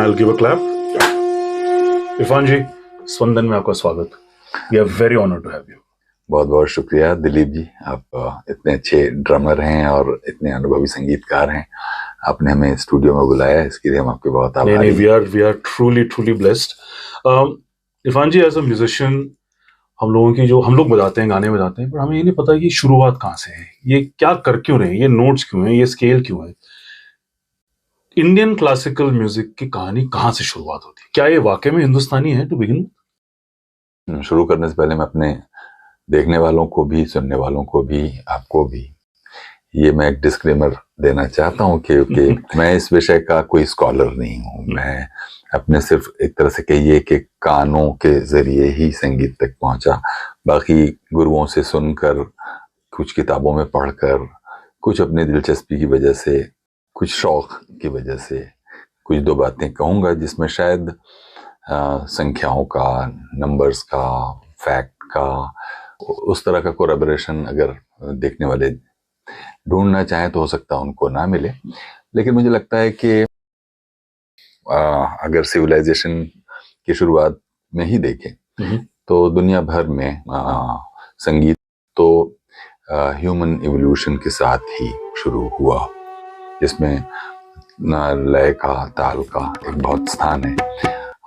I'll give a clap. Irfan जी, स्पंदन में आपका स्वागत. We are very honored to have you. बहुत बहुत शुक्रिया दिलीप जी. आप इतने अच्छे ड्रमर हैं और इतने अनुभवी संगीतकार हैं. आपने हमें स्टूडियो में बुलाया, इसके लिए हम आपके बहुत आभारी हैं. We are truly blessed. Irfan ji, as a musician, हम लोग बजाते हैं, गाने बजाते हैं, पर हमें ये नहीं पता कि शुरुआत कहाँ से है, ये क्या कर क्यों रहे हैं, ये नोट्स क्यों हैं, ये स्केल क्यों है. इंडियन क्लासिकल म्यूजिक की कहानी कहाँ से शुरुआत होती है? क्या ये वाकई में हिंदुस्तानी है टू बिगिन? शुरू करने से पहले मैं अपने देखने वालों को भी, सुनने वालों को भी, आपको भी ये मैं एक डिस्क्लेमर देना चाहता हूँ कि मैं इस विषय का कोई स्कॉलर नहीं हूँ. मैं अपने सिर्फ एक तरह से कहिए कि कानों के जरिए ही संगीत तक पहुंचा. बाकी गुरुओं से सुनकर, कुछ किताबों में पढ़कर, कुछ अपनी दिलचस्पी की वजह से, कुछ शौक की वजह से कुछ दो बातें कहूँगा जिसमें शायद संख्याओं का, नंबर्स का, फैक्ट का, उस तरह का कोलैबोरेशन अगर देखने वाले ढूंढना चाहें तो हो सकता है उनको ना मिले. लेकिन मुझे लगता है कि अगर सिविलाइजेशन की शुरुआत में ही देखें तो दुनिया भर में संगीत तो ह्यूमन इवोल्यूशन के साथ ही शुरू हुआ, जिसमें लय का, ताल का एक बहुत स्थान है.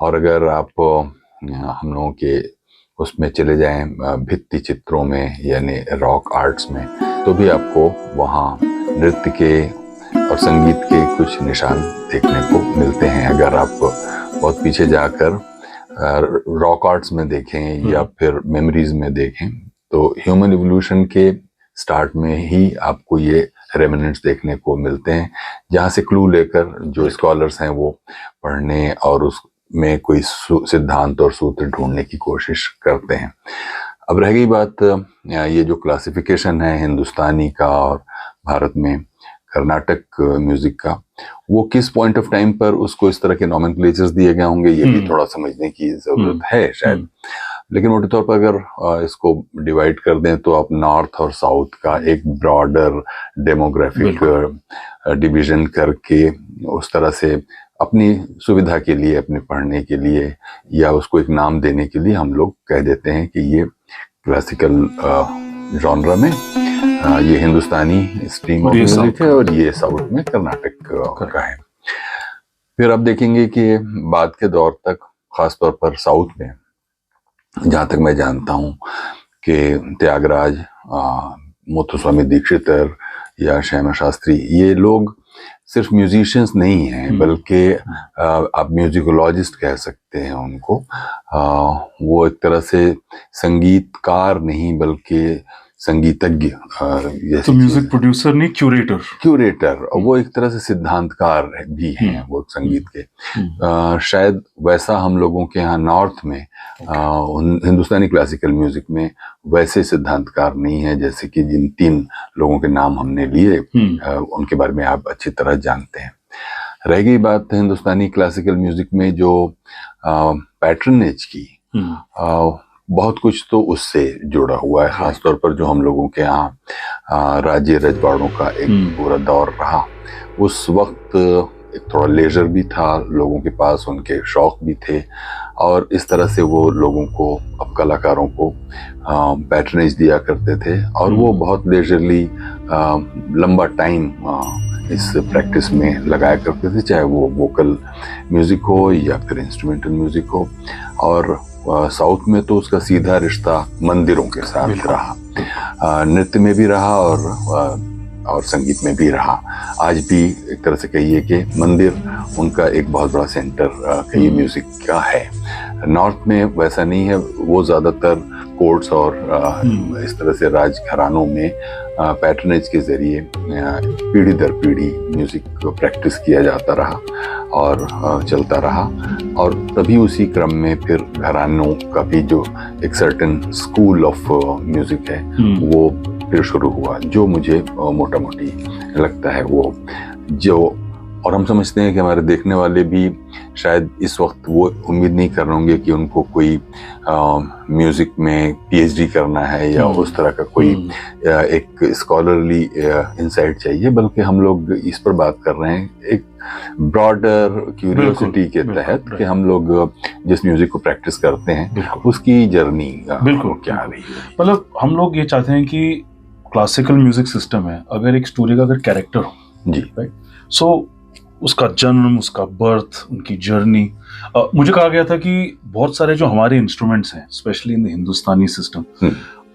और अगर आप हम लोगों के उसमें चले जाएं भित्ति चित्रों में यानी रॉक आर्ट्स में, तो भी आपको वहाँ नृत्य के और संगीत के कुछ निशान देखने को मिलते हैं. अगर आप बहुत पीछे जाकर रॉक आर्ट्स में देखें या फिर मेमोरीज में देखें तो ह्यूमन इवोल्यूशन के स्टार्ट में ही आपको ये रेमिनेंट्स देखने को मिलते हैं, जहाँ से क्लू लेकर जो स्कॉलर्स हैं वो पढ़ने और उसमें कोई सिद्धांत और सूत्र ढूंढने की कोशिश करते हैं. अब रह गई बात ये जो क्लासिफिकेशन है हिंदुस्तानी का और भारत में कर्नाटक म्यूजिक का, वो किस पॉइंट ऑफ टाइम पर उसको इस तरह के नॉमेनक्लेचर्स दिए गए होंगे, ये भी थोड़ा समझने की जरूरत है शायद. लेकिन मोटे तौर पर अगर इसको डिवाइड कर दें तो आप नॉर्थ और साउथ का एक ब्रॉडर डेमोग्राफिक डिवीजन करके उस तरह से अपनी सुविधा के लिए, अपने पढ़ने के लिए या उसको एक नाम देने के लिए हम लोग कह देते हैं कि ये क्लासिकल जॉनरा में ये हिंदुस्तानी स्ट्रीम ऑफ म्यूजिक है और ये साउथ में कर्नाटक का है. फिर आप देखेंगे कि बाद के दौर तक, खासतौर पर साउथ में, जहाँ तक मैं जानता हूँ कि त्यागराज, मुथुस्वामी दीक्षितर या श्यामा शास्त्री, ये लोग सिर्फ म्यूजिशियंस नहीं हैं बल्कि आप म्यूजिकोलॉजिस्ट कह सकते हैं उनको. वो एक तरह से संगीतकार नहीं बल्कि संगीतज्ञ, तो म्यूजिक प्रोड्यूसर नहीं, क्यूरेटर, वो एक तरह से सिद्धांतकार भी हैं वो संगीत के. शायद वैसा हम लोगों के यहाँ नॉर्थ में हिंदुस्तानी क्लासिकल म्यूजिक में वैसे सिद्धांतकार नहीं है जैसे कि जिन तीन लोगों के नाम हमने लिए उनके बारे में आप अच्छी तरह जानते हैं. रह गई बात हिंदुस्तानी क्लासिकल म्यूजिक में जो पैटर्नेज की, बहुत कुछ तो उससे जुड़ा हुआ है. खासतौर पर जो हम लोगों के यहाँ राज्य रजवाड़ों का एक पूरा दौर रहा, उस वक्त एक थोड़ा लेजर भी था लोगों के पास, उनके शौक भी थे और इस तरह से वो लोगों को, अब कलाकारों को पैटर्नेज दिया करते थे और वो बहुत लेजरली लंबा टाइम इस प्रैक्टिस में लगाया करते थे, चाहे वो वोकल म्यूजिक हो या फिर इंस्ट्रूमेंटल म्यूजिक हो. और साउथ में तो उसका सीधा रिश्ता मंदिरों के साथ रहा, नृत्य में भी रहा और संगीत में भी रहा. आज भी एक तरह से कहिए कि मंदिर उनका एक बहुत बड़ा सेंटर कहिए म्यूजिक का है. नॉर्थ में वैसा नहीं है, वो ज़्यादातर कोर्ट्स और इस तरह से राजघरानों में पैटर्नेज के जरिए पीढ़ी दर पीढ़ी म्यूजिक प्रैक्टिस किया जाता रहा और चलता रहा. और तभी उसी क्रम में फिर घरानों का भी जो एक सर्टेन स्कूल ऑफ म्यूजिक है वो फिर शुरू हुआ, जो मुझे मोटा मोटी लगता है वो जो, और हम समझते हैं कि हमारे देखने वाले भी शायद इस वक्त वो उम्मीद नहीं कर रहे होंगे कि उनको कोई म्यूजिक में पीएचडी करना है या उस तरह का कोई एक स्कॉलरली इंसाइट चाहिए, बल्कि हम लोग इस पर बात कर रहे हैं एक ब्रॉडर क्यूरियोसिटी के बिल्कुल, तहत right. कि हम लोग जिस म्यूजिक को प्रैक्टिस करते हैं बिल्कुल उसकी जर्नी बिल्कुल क्या रही है। मतलब हम लोग ये चाहते हैं कि क्लासिकल म्यूजिक सिस्टम है, अगर एक स्टोरी का अगर कैरेक्टर हो जी राइट, सो उसका जन्म, उसका बर्थ, उनकी जर्नी। मुझे कहा गया था कि बहुत सारे जो हमारे इंस्ट्रूमेंट्स हैं specially in the Hindustani system,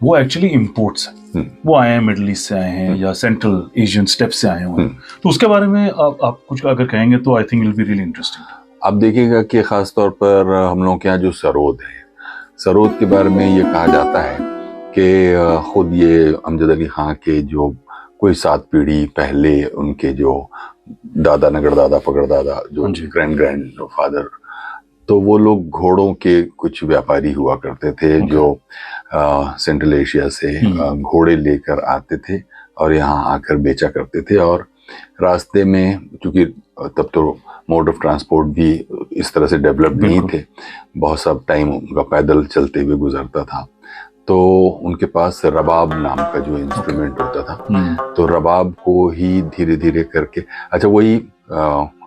वो एक्चुअली इम्पोर्ट्स हैं, वो आए हैं मिडिल ईस्ट से आए हैं या सेंट्रल एशियन स्टेप से आए हुए हैं। तो उसके बारे में आप कुछ अगर कहेंगे तो I think will be really interesting. आप देखिएगा कि खास तौर पर हम लोग के यहाँ जो सरोद है, सरोद के बारे में ये कहा जाता है कि खुद ये अमजद अली खां के जो कोई 7 पीढ़ी पहले उनके जो दादा नगरदादा पगड़दादा जो ग्रैंड फादर, तो वो लोग घोड़ों के कुछ व्यापारी हुआ करते थे जो सेंट्रल एशिया से घोड़े लेकर आते थे और यहाँ आकर बेचा करते थे। और रास्ते में, क्योंकि तब तो मोड ऑफ ट्रांसपोर्ट भी इस तरह से डेवलप नहीं थे, बहुत सा टाइम उनका पैदल चलते हुए गुजरता था, तो उनके पास रबाब नाम का जो इंस्ट्रूमेंट होता था, तो रबाब को ही धीरे धीरे करके, अच्छा वही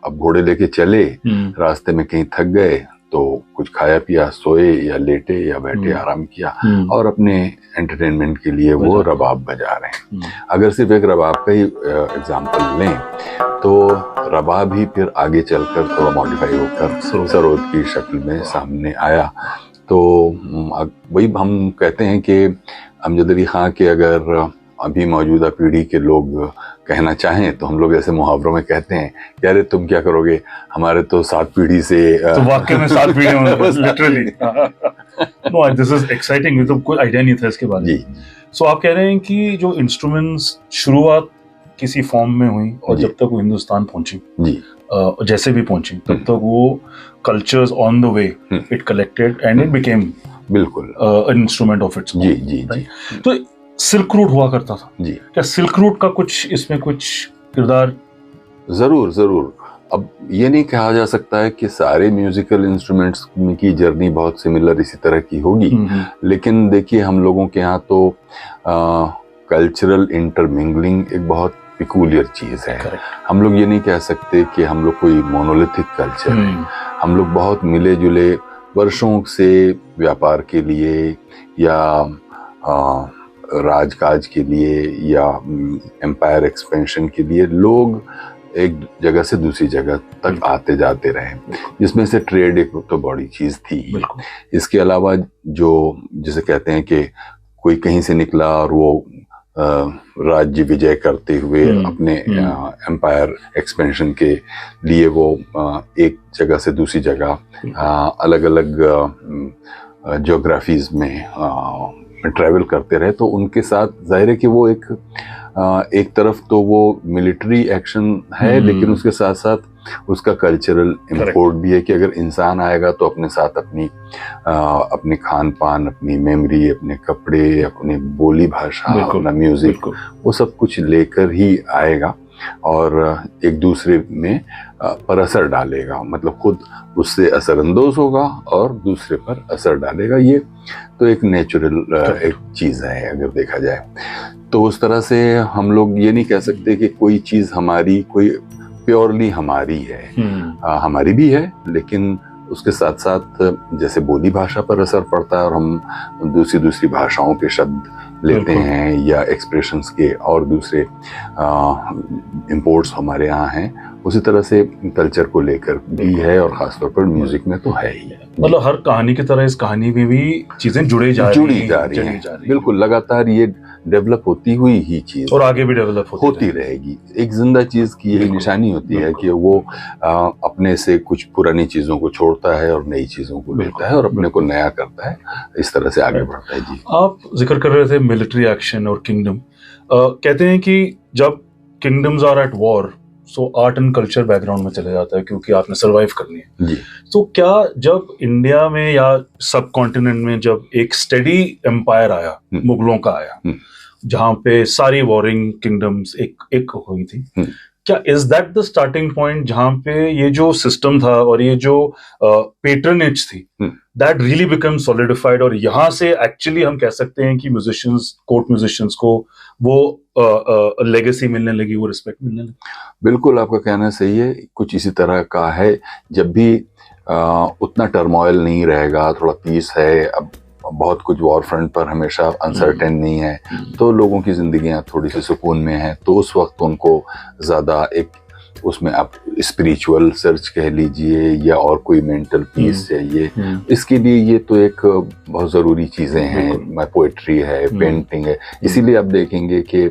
अब घोड़े लेके चले, रास्ते में कहीं थक गए तो कुछ खाया पिया, सोए या लेटे या बैठे आराम किया और अपने एंटरटेनमेंट के लिए वो रबाब बजा रहे हैं। अगर सिर्फ एक रबाब का ही एग्जाम्पल लें तो रबाब ही फिर आगे चलकर थोड़ा मॉडिफाई होकर सरोद की शक्ल में सामने आया। तो वही हम कहते हैं कि अमजद अली खां के अगर अभी मौजूदा पीढ़ी के लोग कहना चाहें तो हम लोग ऐसे मुहावरों में कहते हैं कि अरे तुम क्या करोगे, हमारे तो 7 पीढ़ी से, तो वाकई में 7 पीढ़ी literally. No, this is exciting, मुझे तो कोई आइडिया नहीं था इसके बारे में। सो आप कह रहे हैं कि जो इंस्ट्रूमेंट्स शुरुआत किसी फॉर्म में हुई और जब तक वो हिंदुस्तान पहुंची, जैसे भी पहुंची, तब तक वो cultures on the way it collected and it became बिल्कुल एन इंस्ट्रूमेंट ऑफ इट्स। जी। तो सिल्क रूट हुआ करता था जी, क्या सिल्क रूट का कुछ इसमें कुछ किरदार? जरूर। अब ये नहीं कहा जा सकता है कि सारे म्यूजिकल इंस्ट्रूमेंट्स की जर्नी बहुत सिमिलर इसी तरह की होगी, लेकिन देखिए हम लोगों के यहाँ तो कल्चरल इंटरमिंगलिंग एक बहुत पिकूलियर चीज है। हम लोग ये नहीं कह सकते कि हम लोग कोई मोनोलिथिक कल्चर है। हम लोग बहुत मिले जुले, वर्षों से व्यापार के लिए या राजकाज के लिए या एम्पायर एक्सपेंशन के लिए लोग एक जगह से दूसरी जगह तक आते जाते रहे, जिसमें से ट्रेड एक तो बड़ी चीज थी। इसके अलावा जो जिसे कहते हैं कि कोई कहीं से निकला और वो राज्य विजय करते हुए अपने एम्पायर एक्सपेंशन के लिए वो एक जगह से दूसरी जगह अलग अलग ज्योग्राफीज में ट्रैवल करते रहे, तो उनके साथ जाहिर है कि वो एक तरफ तो वो मिलिट्री एक्शन है, लेकिन उसके साथ साथ उसका कल्चरल इम्पोर्ट भी है कि अगर इंसान आएगा तो अपने साथ अपनी खान पान, अपनी मेमोरी, अपने कपड़े, अपनी बोली भाषा, अपना म्यूजिक, वो सब कुछ लेकर ही आएगा और एक दूसरे में पर असर डालेगा, मतलब खुद उससे असरअंदोज होगा और दूसरे पर असर डालेगा। ये तो एक नेचुरल एक चीज है अगर देखा जाए तो। उस तरह से हम लोग ये नहीं कह सकते कि कोई चीज हमारी, कोई प्योरली हमारी है, हमारी भी है, लेकिन उसके साथ साथ जैसे बोली भाषा पर असर पड़ता है और हम दूसरी भाषाओं के शब्द लेते हैं या एक्सप्रेशंस के और दूसरे इंपोर्ट्स हमारे यहाँ हैं, उसी तरह से कल्चर को लेकर भी है और खासतौर पर म्यूजिक में तो है ही। मतलब हर कहानी की तरह इस कहानी में भी चीजें जुड़ी जा रही हैं। बिल्कुल, लगातार ये डेवलप होती हुई ही चीज और आगे भी डेवलप होती रहेगी। एक जिंदा चीज की यही निशानी होती है कि वो अपने से कुछ पुरानी चीजों को छोड़ता है और नई चीजों को लेता है और अपने को नया करता है, इस तरह से आगे बढ़ता है। जी, आप जिक्र कर रहे थे मिलिट्री एक्शन और किंगडम। कहते हैं कि जब kingdoms are at war, so art and culture background में चले जाता है क्योंकि आपने सरवाइव करनी है। जी, तो क्या जब इंडिया में या सब कॉन्टिनेंट में जब एक स्टेडी एम्पायर आया, मुगलों का आया, जहां पे सारी वॉरिंग किंगडम्स एक हुई थी, क्या is that the starting point जहां पे ये जो सिस्टम था और ये जो पेट्रनेज थी दैट रियली बिकम सॉलिडिफाइड, और यहाँ से एक्चुअली हम कह सकते हैं कि म्यूजिशियंस, कोर्ट म्यूजिशियंस को वो लेगेसी मिलने लगी, वो रिस्पेक्ट मिलने लगी? बिल्कुल, आपका कहना सही है। कुछ इसी तरह का है। जब भी उतना टर्मोइल नहीं रहेगा, थोड़ा पीस है, अब बहुत कुछ वॉर फ्रंट पर हमेशा अनसर्टेन नहीं है, तो लोगों की जिंदगियां थोड़ी सी सुकून में है, तो उस वक्त उनको ज़्यादा एक उसमें आप स्पिरिचुअल सर्च कह लीजिए या और कोई मेंटल पीस चाहिए, इसके लिए ये तो एक बहुत ज़रूरी चीज़ें हैं। पोइट्री है, पेंटिंग है। इसीलिए आप देखेंगे कि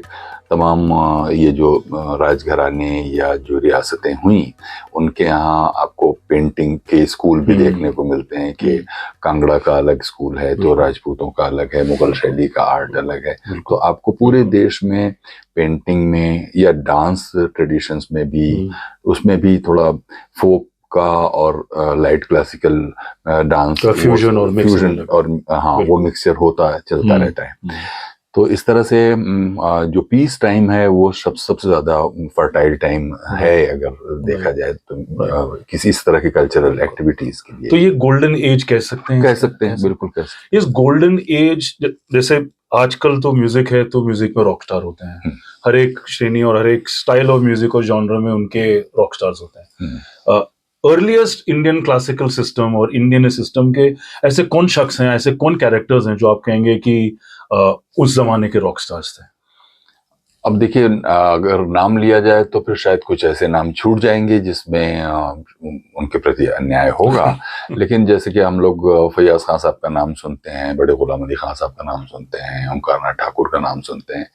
तमाम ये जो राजघराने या जो रियासतें हुई, उनके यहाँ आपको पेंटिंग के स्कूल भी देखने को मिलते हैं कि कांगड़ा का अलग स्कूल है, तो राजपूतों का अलग है, मुगल शैली का आर्ट अलग है। तो आपको पूरे देश में पेंटिंग में या डांस ट्रेडिशंस में भी, उसमें भी थोड़ा फोक का और लाइट क्लासिकल डांस फ्यूजन और हाँ, वो मिक्सचर होता चलता रहता है। तो इस तरह से जो पीस टाइम है वो सबसे ज्यादा फर्टाइल टाइम है, अगर देखा जाए तो किसी इस तरह की कल्चरल एक्टिविटीज के लिए। तो ये गोल्डन एज कह सकते हैं? बिल्कुल कह सकते हैं। इस गोल्डन एज, जैसे आजकल तो म्यूजिक है तो म्यूजिक में रॉक स्टार होते हैं, हर एक श्रेणी और हर एक स्टाइल ऑफ म्यूजिक और जॉनर में उनके रॉक स्टार्स होते हैं। अर्लीस्ट इंडियन क्लासिकल सिस्टम और इंडियन सिस्टम के ऐसे कौन शख्स हैं, ऐसे कौन कैरेक्टर्स हैं जो आप कहेंगे कि उस जमाने के रॉक स्टार्स थे? अब देखिए, अगर नाम लिया जाए तो फिर शायद कुछ ऐसे नाम छूट जाएंगे जिसमें उनके प्रति अन्याय होगा। लेकिन जैसे कि हम लोग फैयाज खान साहब का नाम सुनते हैं, बड़े गुलाम अली खान साहब का नाम सुनते हैं, ओमकार नाथ ठाकुर का नाम सुनते हैं,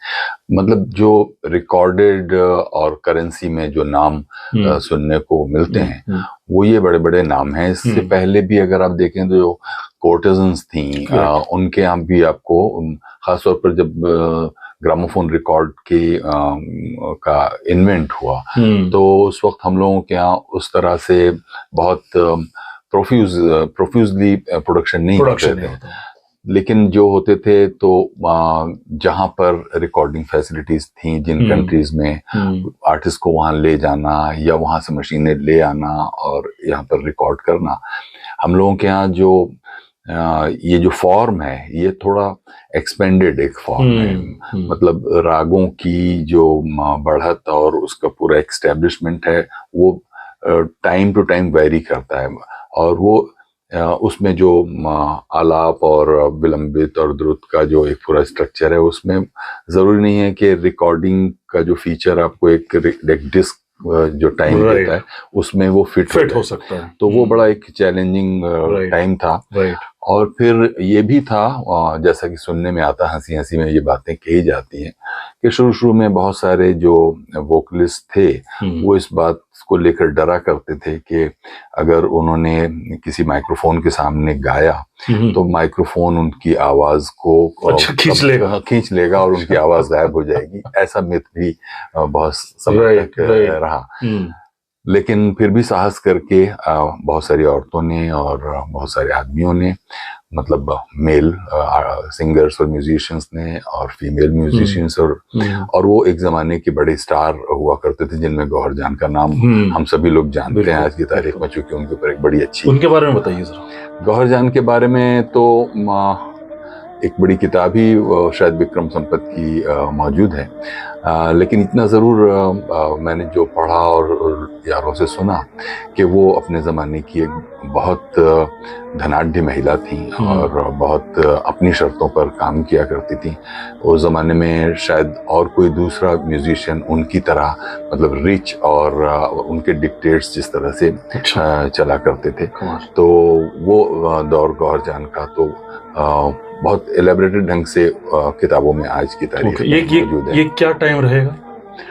मतलब जो रिकॉर्डेड और करेंसी में जो नाम सुनने को मिलते हैं वो ये बड़े बड़े नाम हैं। इससे पहले भी अगर आप देखें तो जो कोर्टिजन्स थी, उनके यहाँ भी आपको, खासतौर पर जब ग्रामोफोन रिकॉर्ड का इन्वेंट हुआ, तो उस वक्त हम लोगों के यहाँ उस तरह से बहुत प्रोफ्यूजली प्रोडक्शन नहीं होते थे। लेकिन जो होते थे तो जहाँ पर रिकॉर्डिंग फैसिलिटीज थी, जिन कंट्रीज में, आर्टिस्ट को वहाँ ले जाना या वहाँ से मशीनें ले आना और यहाँ पर रिकॉर्ड करना, हम लोगों के यहाँ जो ये जो फॉर्म है ये थोड़ा एक्सपेंडेड एक फॉर्म है। मतलब रागों की जो बढ़त और उसका पूरा एस्टेब्लिशमेंट है वो टाइम टू टाइम वेरी करता है, और वो उसमें जो आलाप और विलंबित और द्रुत का जो एक पूरा स्ट्रक्चर है, उसमें जरूरी नहीं है कि रिकॉर्डिंग का जो फीचर आपको एक डिस्क जो टाइम देता है उसमें वो फिट हो सकता है। तो वो बड़ा एक चैलेंजिंग टाइम था। और फिर ये भी था, जैसा कि सुनने में आता, हंसी हंसी में ये बातें कही जाती हैं कि शुरू में बहुत सारे जो वोकलिस्ट थे वो इस बात को लेकर डरा करते थे कि अगर उन्होंने किसी माइक्रोफोन के सामने गाया तो माइक्रोफोन उनकी आवाज को खींच लेगा और उनकी आवाज गायब हो जाएगी। ऐसा मिथ भी बहुत समय तक रहा। लेकिन फिर भी साहस करके बहुत सारी औरतों ने और बहुत सारे आदमियों ने, मतलब मेल सिंगर्स और म्यूजिशियंस ने और फीमेल म्यूजिशियंस, और वो एक जमाने के बड़े स्टार हुआ करते थे जिनमें गौहर जान का नाम हम सभी लोग जानते हैं आज की तारीख में, चूंकि उनके ऊपर एक बड़ी अच्छी, उनके बारे में बताइए जरा। गौहर जान के बारे में तो एक बड़ी किताब ही शायद विक्रम संपत की मौजूद है, लेकिन इतना ज़रूर मैंने जो पढ़ा और यारों से सुना कि वो अपने ज़माने की एक बहुत धनाढ्य महिला थी और बहुत अपनी शर्तों पर काम किया करती थी। उस ज़माने में शायद और कोई दूसरा म्यूजिशियन उनकी तरह, मतलब रिच और उनके डिक्टेट्स जिस तरह से चला करते थे, तो वो दौर गौहर जान का तो बहुत एलेबरेटेड ढंग से किताबों में आज की तारीख में मौजूद है। ये क्या टाइम रहेगा?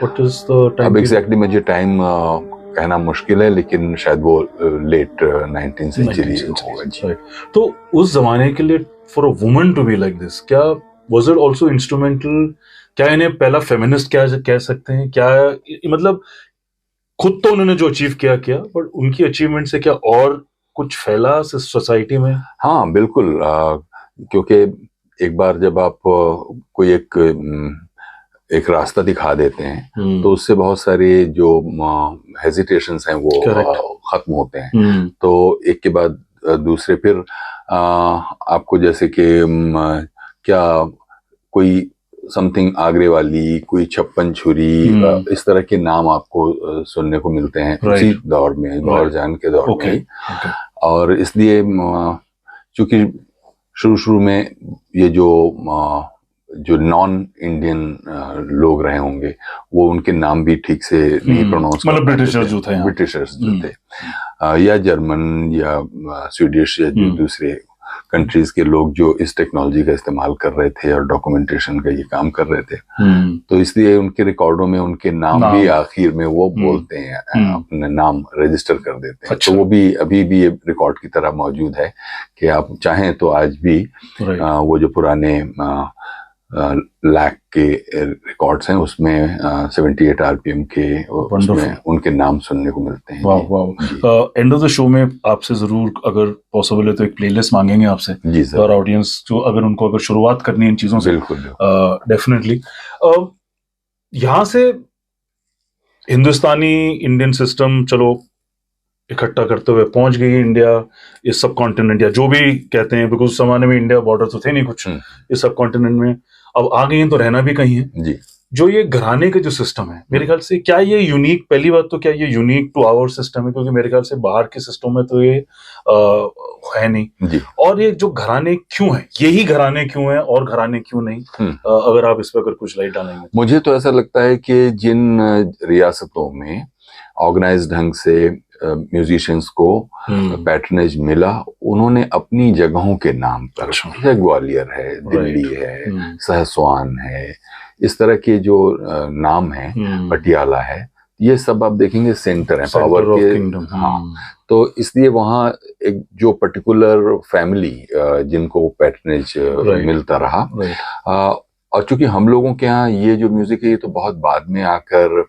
What is the time? अब एग्जैक्टली मुझे टाइम कहना मुश्किल है, लेकिन शायद वो लेट 19th सेंचुरी होगा। तो उस जमाने के लिए for a woman to be like this, क्या वाज इट आल्सो इंस्ट्रूमेंटल? क्या इन्हें पहला फेमिनिस्ट क्या कह सकते हैं? क्या मतलब खुद तो उन्होंने जो अचीव किया बट उनकी अचीवमेंट से क्या और कुछ फैला सोसाइटी में? हाँ बिल्कुल, क्योंकि एक बार जब आप कोई एक एक रास्ता दिखा देते हैं तो उससे बहुत सारे जो हेजिटेशंस हैं वो खत्म होते हैं। तो एक के बाद दूसरे फिर आपको जैसे कि क्या कोई समथिंग आगरे वाली, कोई छप्पन छुरी, इस तरह के नाम आपको सुनने को मिलते हैं उसी दौर में, गौरजान के दौर में ही। और इसलिए चूंकि शुरू में ये जो नॉन इंडियन लोग रहे होंगे वो उनके नाम भी ठीक से नहीं प्रोनाउंस, मतलब ब्रिटिशर्स जो थे या जर्मन या स्वीडिश या जो दूसरे कंट्रीज के लोग जो इस टेक्नोलॉजी का इस्तेमाल कर रहे थे और डॉक्यूमेंटेशन का ये काम कर रहे थे, तो इसलिए उनके रिकॉर्डों में उनके नाम भी आखिर में वो बोलते हैं, अपने नाम रजिस्टर कर देते हैं। तो वो भी अभी भी ये रिकॉर्ड की तरह मौजूद है कि आप चाहें तो आज भी वो जो पुराने लैक के रिकॉर्ड्स हैं उसमें 78 RPM के उसमें उनके नाम सुनने को मिलते हैं। वाह। एंड ऑफ द शो में आपसे जरूर अगर पॉसिबल है तो एक प्लेलिस्ट मांगेंगे आपसे जी सर, और ऑडियंस जो अगर शुरुआत करनी है इन चीजों से, बिल्कुल डेफिनेटली। यहाँ से हिंदुस्तानी इंडियन सिस्टम चलो इकट्ठा करते हुए पहुंच गई इंडिया, इस सब कॉन्टिनेंट या जो भी कहते हैं, बिकॉज उस जमाने में इंडिया बॉर्डर तो थे नहीं कुछ इस सब कॉन्टिनेंट में, अब आ गई हैं तो रहना भी कहीं है जी। जो ये घराने का जो सिस्टम है, मेरे ख्याल से क्या ये यूनिक, पहली बात तो क्या ये यूनिक टू आवर सिस्टम है, क्योंकि मेरे ख्याल से बाहर के सिस्टम में तो ये है नहीं जी। और ये जो घराने क्यों है, यही घराने क्यों है और घराने क्यों नहीं, अगर आप इस पर अगर कुछ लाइट डालेंगे। मुझे तो ऐसा लगता है कि जिन रियासतों में ऑर्गेनाइज ढंग से म्यूजिशियंस को पैटर्नेज मिला, उन्होंने अपनी जगहों के नाम पर, जैसे ग्वालियर है, दिल्ली है, सहसवान है, इस तरह के जो नाम है, पटियाला है, ये सब आप देखेंगे सेंटर है पावर के। हाँ, तो इसलिए वहाँ एक जो पर्टिकुलर फैमिली जिनको पैटर्नेज मिलता रहा, और चूंकि हम लोगों के यहाँ ये जो म्यूजिक है ये तो बहुत बाद में आकर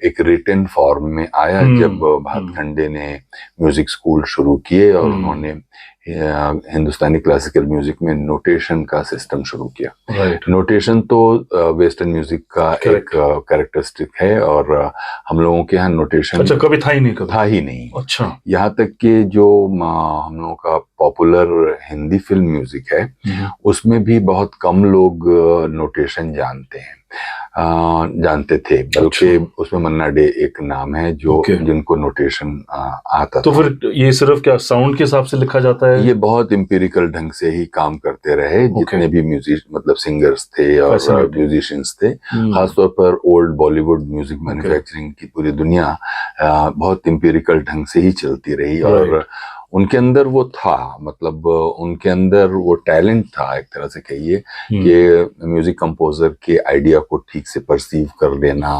एक रिटन फॉर्म में आया, जब भातखंडे ने म्यूजिक स्कूल शुरू किए और उन्होंने हिंदुस्तानी क्लासिकल म्यूजिक में नोटेशन का सिस्टम शुरू किया। नोटेशन तो वेस्टर्न म्यूजिक का एक कैरेक्टरिस्टिक है और हम लोगों के यहाँ नोटेशन कभी था ही नहीं। अच्छा, यहाँ तक कि जो हम लोगों का पॉपुलर हिंदी फिल्म म्यूजिक है उसमें भी बहुत कम लोग नोटेशन जानते थे, बल्कि उसमें मन्ना डे एक नाम है जो जिनको नोटेशन आता तो फिर ये सिर्फ क्या साउंड के हिसाब से लिखा जाता है? ये बहुत एम्पिरिकल ढंग से ही काम करते रहे, जितने भी मतलब सिंगर्स थे और म्यूजिशियंस थे, खासतौर पर ओल्ड बॉलीवुड म्यूजिक मैन्युफैक्चरिंग की पूरी दुनिया बहुत एम्पिरिकल ढंग से ही चलती रही और उनके अंदर वो था, मतलब उनके अंदर वो टैलेंट था, एक तरह से कहिए कि म्यूजिक कंपोजर के आइडिया को ठीक से परसीव कर लेना।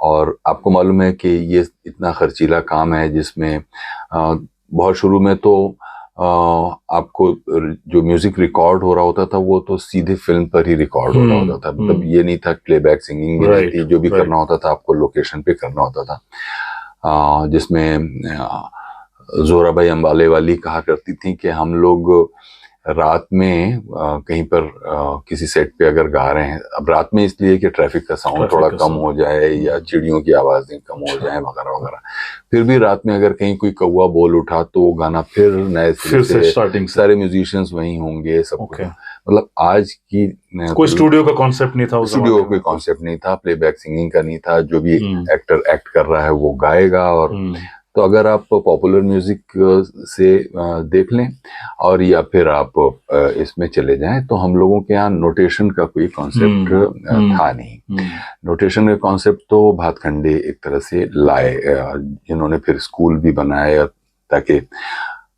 और आपको मालूम है कि ये इतना खर्चीला काम है जिसमें बहुत शुरू में तो आपको जो म्यूजिक रिकॉर्ड हो रहा होता था वो तो सीधे फिल्म पर ही रिकॉर्ड हो रहा होता था, मतलब ये नहीं था प्लेबैक सिंगिंग भी नहीं थी, जो भी करना होता था आपको लोकेशन पे करना होता था। जिसमें जोराबाई अंबाले वाली कहा करती थी कि हम लोग रात में कहीं पर किसी सेट पे अगर गा रहे हैं, अब रात में इसलिए कि ट्रैफिक का साउंड थोड़ा कम हो जाए या चिड़ियों की आवाजें कम हो जाए वगैरह वगैरह, फिर भी रात में अगर कहीं कोई कौवा बोल उठा तो वो गाना फिर नए से स्टार्टिंग, सारे म्यूजिशियंस वहीं होंगे सब कुछ। मतलब आज की कोई स्टूडियो का कॉन्सेप्ट नहीं था, स्टूडियो का कोई कॉन्सेप्ट नहीं था, प्लेबैक सिंगिंग का नहीं था, जो भी एक्टर एक्ट कर रहा है वो गाएगा। और तो अगर आप पॉपुलर म्यूजिक से देख लें और या फिर आप इसमें चले जाएं तो हम लोगों के यहाँ नोटेशन का कोई कॉन्सेप्ट था नहीं। नोटेशन का कॉन्सेप्ट तो भातखंडे एक तरह से लाए, जिन्होंने फिर स्कूल भी बनाए ताकि।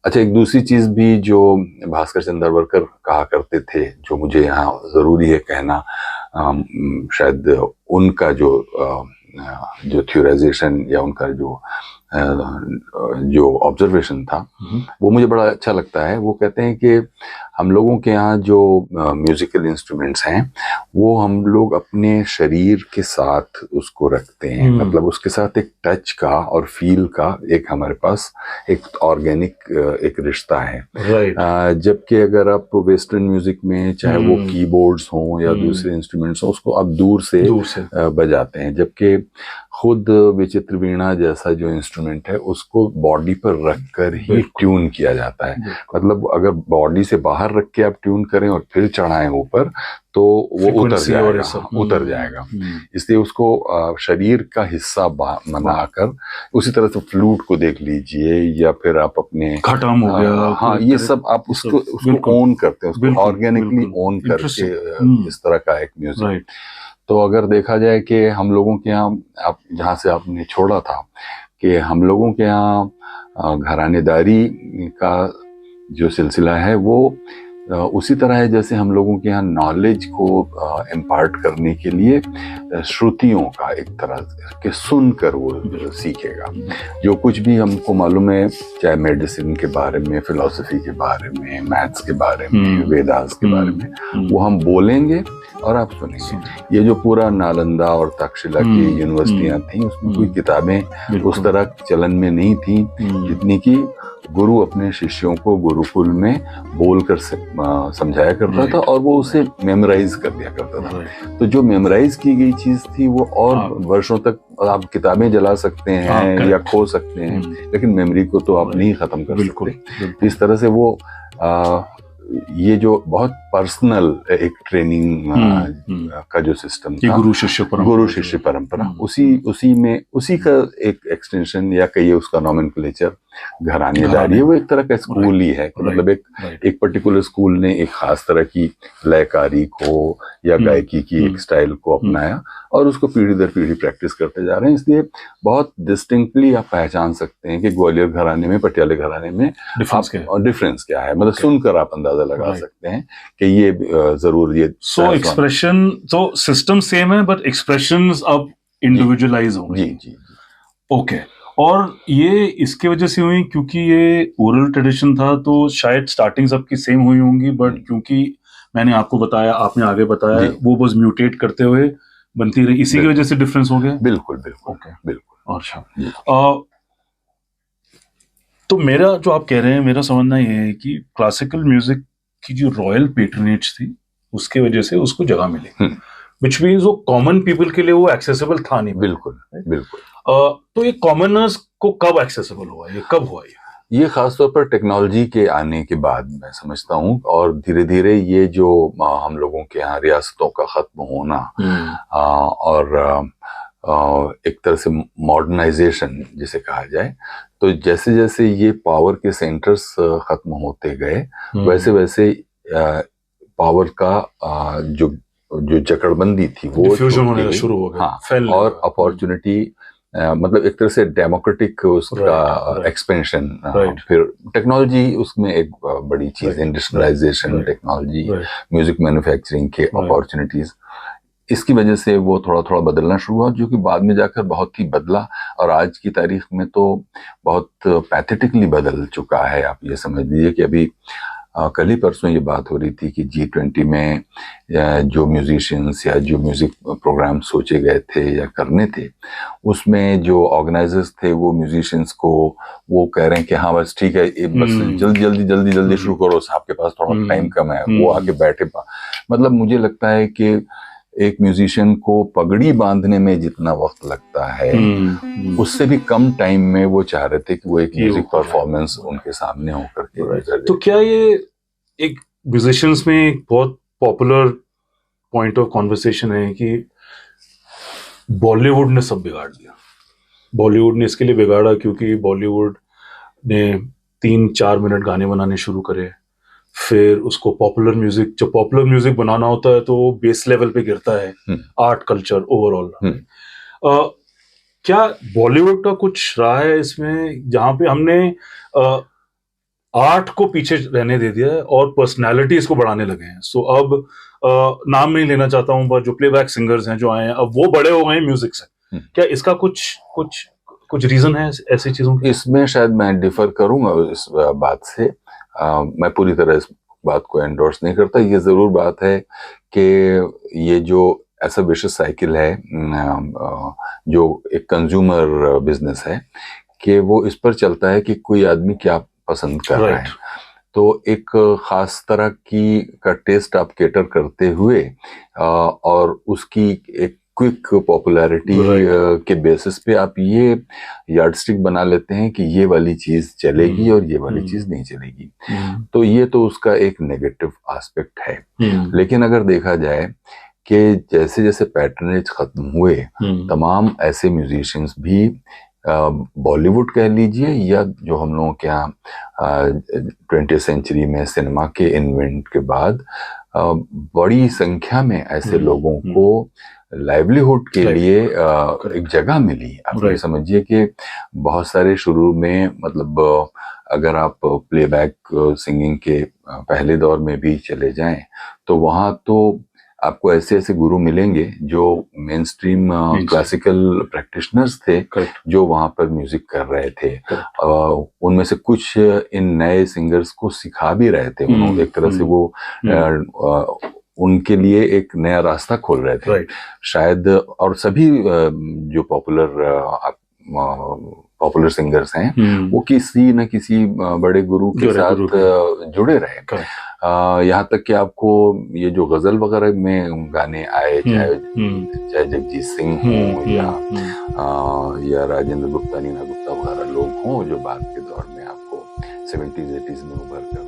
अच्छा, एक दूसरी चीज भी जो भास्कर चंद्रवर्कर कहा करते थे, जो मुझे यहाँ जरूरी है कहना, शायद उनका जो थ्योराइजेशन या उनका जो ऑब्जर्वेशन था वो मुझे बड़ा अच्छा लगता है। वो कहते हैं कि हम लोगों के यहाँ जो म्यूजिकल इंस्ट्रूमेंट्स हैं वो हम लोग अपने शरीर के साथ उसको रखते हैं, मतलब उसके साथ एक टच का और फील का एक हमारे पास एक ऑर्गेनिक एक रिश्ता है। जबकि अगर आप वेस्टर्न म्यूजिक में चाहे वो कीबोर्ड्स हों या दूसरे इंस्ट्रूमेंट्स हों उसको आप दूर से बजाते हैं, जबकि खुद विचित्र वीणा जैसा जो इंस्ट्रूमेंट है उसको बॉडी पर रखकर ही ट्यून किया जाता है। मतलब अगर बॉडी से बाहर रख के आप ट्यून करें और फिर चढ़ाएं ऊपर तो वो उतर जाएगा। इसलिए उसको शरीर का हिस्सा बनाकर, उसी तरह से फ्लूट को देख लीजिए या फिर आप अपने खटाम हो गया, हाँ ये सब आप उसको ओन करते हैं, उसको ऑर्गेनिकली ओन करके इस तरह का एक म्यूजिक। तो अगर देखा जाए कि हम लोगों के यहाँ, आप जहाँ से आपने छोड़ा था, कि हम लोगों के यहाँ घरानेदारी का जो सिलसिला है वो उसी तरह है जैसे हम लोगों के यहाँ नॉलेज को इम्पार्ट करने के लिए श्रुतियों का एक तरह के सुनकर वो सीखेगा। जो कुछ भी हमको मालूम है, चाहे मेडिसिन के बारे में, फिलॉसफी के बारे में, मैथ्स के बारे में, वेदास के बारे में, वो हम बोलेंगे और आप सुनेंगे। ये जो पूरा नालंदा और तक्षशिला की यूनिवर्सिटियां थी उसमें कोई किताबें उस तरह चलन में नहीं थी जितनी कि गुरु अपने शिष्यों को गुरुकुल में बोलकर समझाया करता था और वो उसे मेमोराइज कर दिया करता था। तो जो मेमोराइज की गई चीज थी वो और वर्षों तक आप किताबें जला सकते हैं या खो सकते हैं, लेकिन मेमोरी को तो आप नहीं खत्म कर सकते। इस तरह से वो ये जो बहुत पर्सनल एक ट्रेनिंग का जो सिस्टम था, गुरु शिष्य परंपरा, उसी का एक एक्सटेंशन या कहिए उसका नॉमेनक्लेचर घरानेदारी है। वो एक तरह का स्कूल ही है, मतलब एक पर्टिकुलर स्कूल ने एक खास तरह की लयकारी को या गायकी की एक स्टाइल को अपनाया और उसको पीढ़ी दर पीढ़ी प्रैक्टिस करते जा रहे हैं। इसलिए बहुत डिस्टिंक्टली आप पहचान सकते हैं कि ग्वालियर घराने में, पटियाले घराने में डिफरेंस क्या है। मतलब सुनकर आप अंदाजा लगा सकते हैं कि ये जरूर ये एक्सप्रेशन तो सिस्टम सेम है बट एक्सप्रेशंस अब इंडिविजुअलाइज हो गए। जी। ओके। और ये इसके वजह से हुई क्योंकि ये ओरल ट्रेडिशन था तो शायद स्टार्टिंग सबकी सेम हुई होंगी, बट क्योंकि मैंने आपको बताया, आपने आगे बताया, वो बस म्यूटेट करते हुए बनती रही, इसी की वजह से डिफरेंस हो गया। बिल्कुल। ओके, बिल्कुल। अच्छा, तो मेरा जो आप कह रहे हैं, मेरा समझना ये है कि क्लासिकल म्यूजिक की जो रॉयल पेट्रनेज थी उसके वजह से उसको जगह मिली, विच मीन्स वो कॉमन पीपल के लिए वो एक्सेसिबल था नहीं। बिल्कुल। तो ये कॉमनर्स को कब एक्सेसिबल हुआ, ये कब हुआ? ये खासतौर पर टेक्नोलॉजी के आने के बाद मैं समझता हूँ, और धीरे धीरे ये जो हम लोगों के यहाँ रियासतों का खत्म होना और एक तरह से मॉडर्नाइजेशन जिसे कहा जाए, तो जैसे जैसे ये पावर के सेंटर्स खत्म होते गए वैसे वैसे पावर का जो जकड़बंदी थी वो डिफ्यूजन होने शुरू हो गया। हाँ, और अपॉर्चुनिटी मतलब एक तरह से डेमोक्रेटिक उसका एक्सपेंशन, फिर टेक्नोलॉजी उसमें एक बड़ी चीज, इंडस्ट्रियलाइजेशन, टेक्नोलॉजी, म्यूजिक मैन्युफैक्चरिंग के अपॉर्चुनिटीज, इसकी वजह से वो थोड़ा थोड़ा बदलना शुरू हुआ, जो कि बाद में जाकर बहुत ही बदला और आज की तारीख में तो बहुत पैथेटिकली बदल चुका है। आप ये समझ लीजिए कि अभी कल ही परसों ये बात हो रही थी कि G20 में जो म्यूजिशियंस या जो म्यूजिक प्रोग्राम सोचे गए थे या करने थे, उसमें जो ऑर्गेनाइजर्स थे वो म्यूजिशियंस को वो कह रहे हैं कि हाँ बस ठीक है, बस जल्दी शुरू करो, आपके पास थोड़ा टाइम कम है, वो आके बैठे। मतलब मुझे लगता है कि एक म्यूजिशियन को पगड़ी बांधने में जितना वक्त लगता है उससे भी कम टाइम में वो चाह रहे थे कि वो एक म्यूजिक परफॉर्मेंस उनके सामने होकर के। तो क्या ये एक म्यूजिशियंस में एक बहुत पॉपुलर पॉइंट ऑफ कॉन्वर्सेशन है कि बॉलीवुड ने सब बिगाड़ दिया? बॉलीवुड ने इसके लिए बिगाड़ा क्योंकि बॉलीवुड ने 3-4 मिनट गाने बनाने शुरू करे, फिर उसको पॉपुलर म्यूजिक, जब पॉपुलर म्यूजिक बनाना होता है तो बेस लेवल पे गिरता है आर्ट कल्चर ओवरऑल। क्या बॉलीवुड का कुछ रहा है इसमें जहां पे हमने आर्ट को पीछे रहने दे दिया है और पर्सनालिटीज को बढ़ाने लगे हैं? सो अब नाम नहीं लेना चाहता हूं, पर जो प्लेबैक सिंगर्स हैं जो आए हैं अब वो बड़े हो गए हैं म्यूजिक से, क्या इसका कुछ रीजन है ऐसी चीजों की? इसमें शायद मैं डिफर करूंगा इस बात से। मैं पूरी तरह बात को एंडोर्स नहीं करता। ये जरूर बात है कि ये जो ऐसा विशेष साइकिल है जो एक कंज्यूमर बिजनेस है कि वो इस पर चलता है कि कोई आदमी क्या पसंद कर रहा है, तो एक खास तरह की का टेस्ट आप कैटर करते हुए और उसकी एक क्विक पॉपुलैरिटी के बेसिस पे आप ये यार्डस्टिक बना लेते हैं कि ये वाली चीज चलेगी और ये वाली चीज नहीं चलेगी। तो ये तो उसका एक नेगेटिव एस्पेक्ट है। लेकिन अगर देखा जाए कि जैसे जैसे पैटर्नेज खत्म हुए, तमाम ऐसे म्यूजिशियंस भी बॉलीवुड कह लीजिए या जो हम लोगों के यहाँ 20th सेंचुरी में सिनेमा के इन्वेंट के बाद बड़ी संख्या में ऐसे लोगों को लाइवलीहुड के लिए एक जगह मिली। आप ये समझिए कि बहुत सारे शुरू में मतलब अगर आप प्लेबैक सिंगिंग के पहले दौर में भी चले जाएं तो वहाँ तो आपको ऐसे ऐसे गुरु मिलेंगे जो मेन स्ट्रीम क्लासिकल प्रैक्टिशनर्स थे जो वहाँ पर म्यूजिक कर रहे थे। उनमें से कुछ इन नए सिंगर्स को सिखा भी रहे थे। उन्होंने एक तरह से वो उनके लिए एक नया रास्ता खोल रहे थे शायद। और सभी जो पॉपुलर सिंगर्स हैं वो किसी न किसी बड़े गुरु के साथ जुड़े रहे। यहाँ तक कि आपको ये जो गजल वगैरह में गाने आए, चाहे जगजीत सिंह हो या राजेंद्र गुप्ता, नीना गुप्ता वगैरह लोग हों जो बाद के दौर में आपको 70s 80s में उभर कर